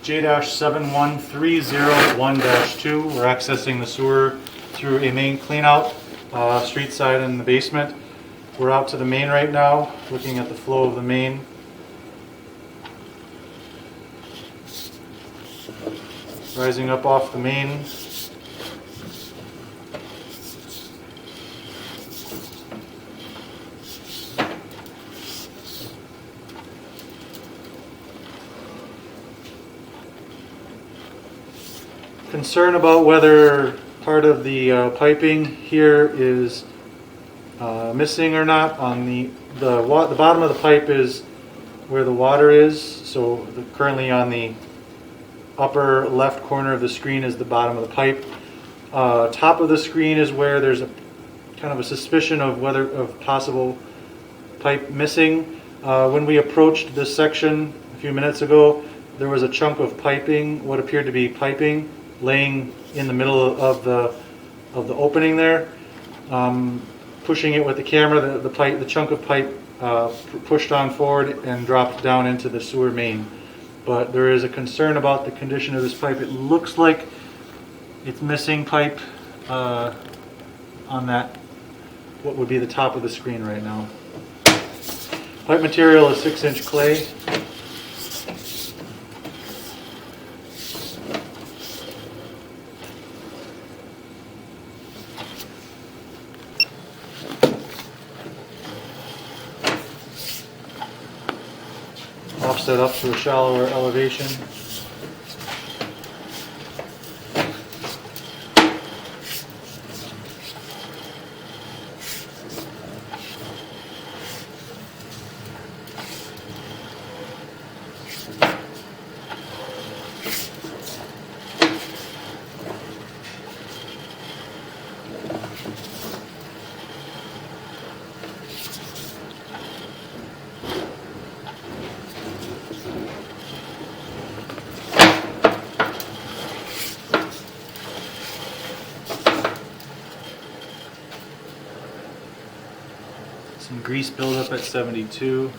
J-71301-2. We're accessing the sewer through a main cleanout, street side in the basement. We're out to the main right now, looking at the flow of the main. Rising up off the main. Concern about whether part of the piping here is missing or not. On the bottom of the pipe is where the water is, so currently on the upper left corner of the screen is the bottom of the pipe. Top of the screen is where there's a kind of a suspicion of possible pipe missing. When we approached this section a few minutes ago, there was a chunk of piping, what appeared to be piping, laying in the middle of the opening there. Pushing it with the camera, the chunk of pipe pushed on forward and dropped down into the sewer main. But there is a concern about the condition of this pipe. It looks like it's missing pipe on that, what would be the top of the screen right now. Pipe material is 6-inch clay. Offset up to a shallower elevation. Some grease buildup at 72.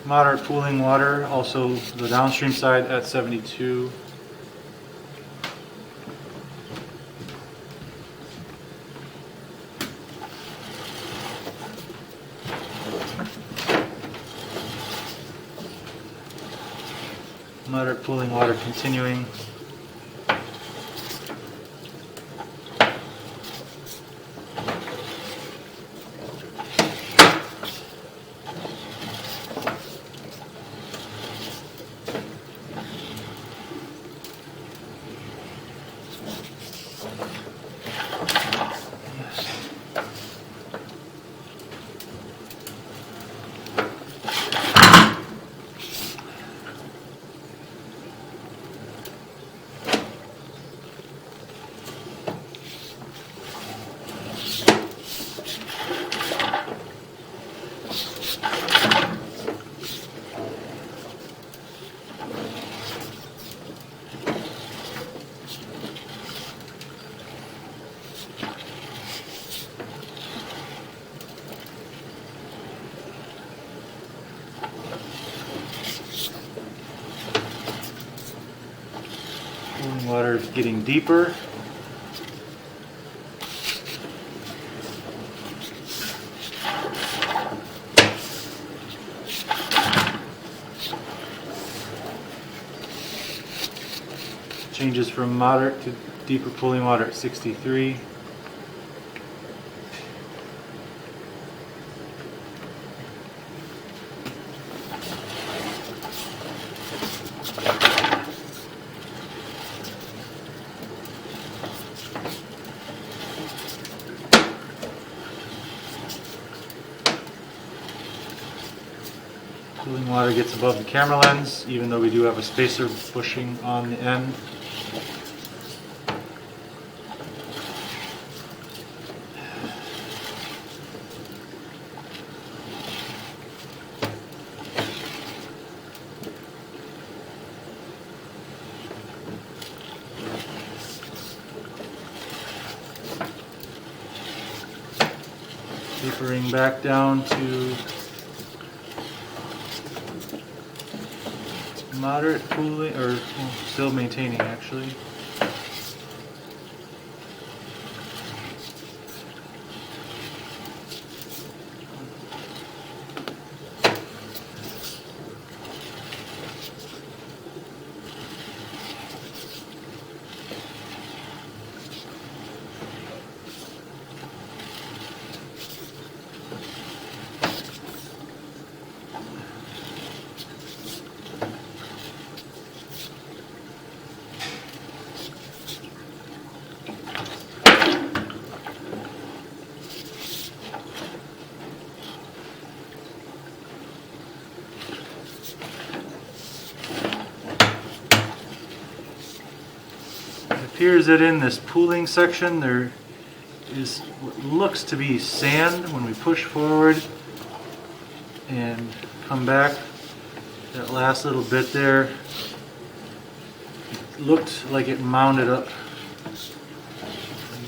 Moderate pooling water, also the downstream side at 72. Moderate pooling water continuing. Water is getting deeper. Changes from moderate to deeper pooling water at 63. Cooling water gets above the camera lens, even though we do have a spacer bushing on the end. tapering back down to moderate cooling, or well, still maintaining actually. It appears that in this pooling section there is what looks to be sand. When we push forward and come back, that last little bit there, it looked like it mounded up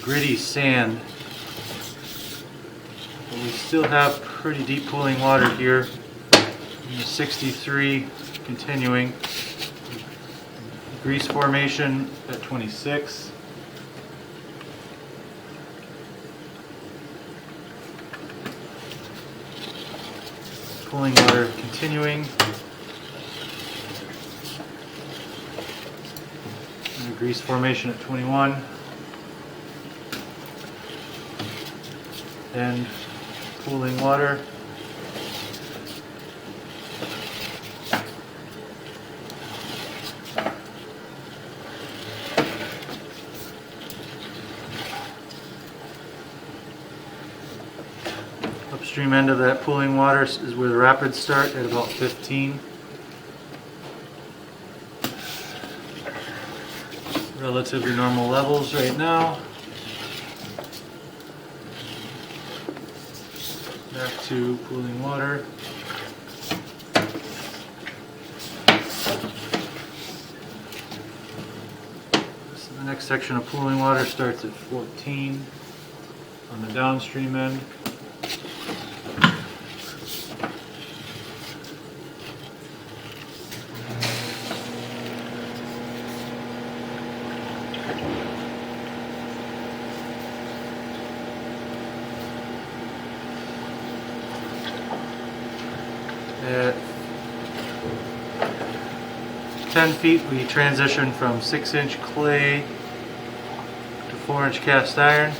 gritty sand. But we still have pretty deep pooling water here in the 63 continuing. Grease formation at 26. Pooling water continuing. And the grease formation at 21. And pooling water. Upstream end of that pooling water is where the rapids start at about 15. Relatively normal levels right now. Back to pooling water. So the next section of pooling water starts at 14 on the downstream end. At 10 feet we transition from 6-inch clay to 4-inch cast iron.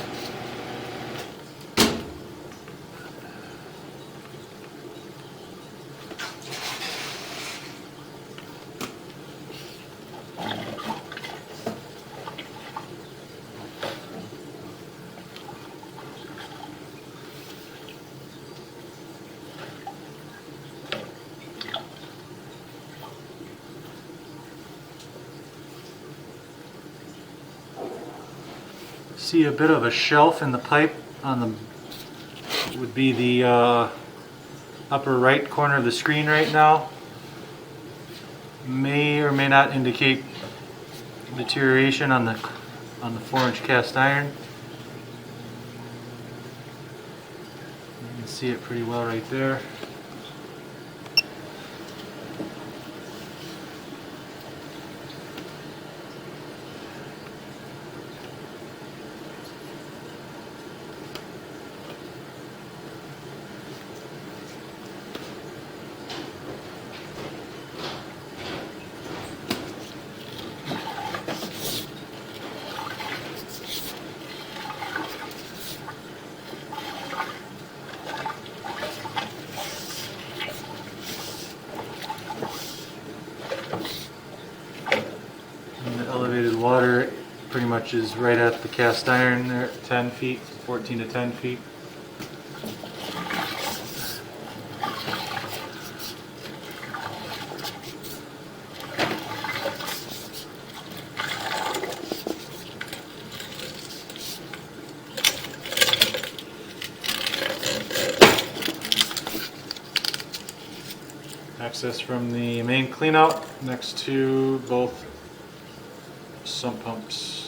See a bit of a shelf in the pipe on the would be the upper right corner of the screen right now. May or may not indicate deterioration on the 4-inch cast iron. You can see it pretty well right there. And the elevated water pretty much is right at the cast iron there at 10 feet, 14 to 10 feet. Access from the main cleanout next to both sump pumps.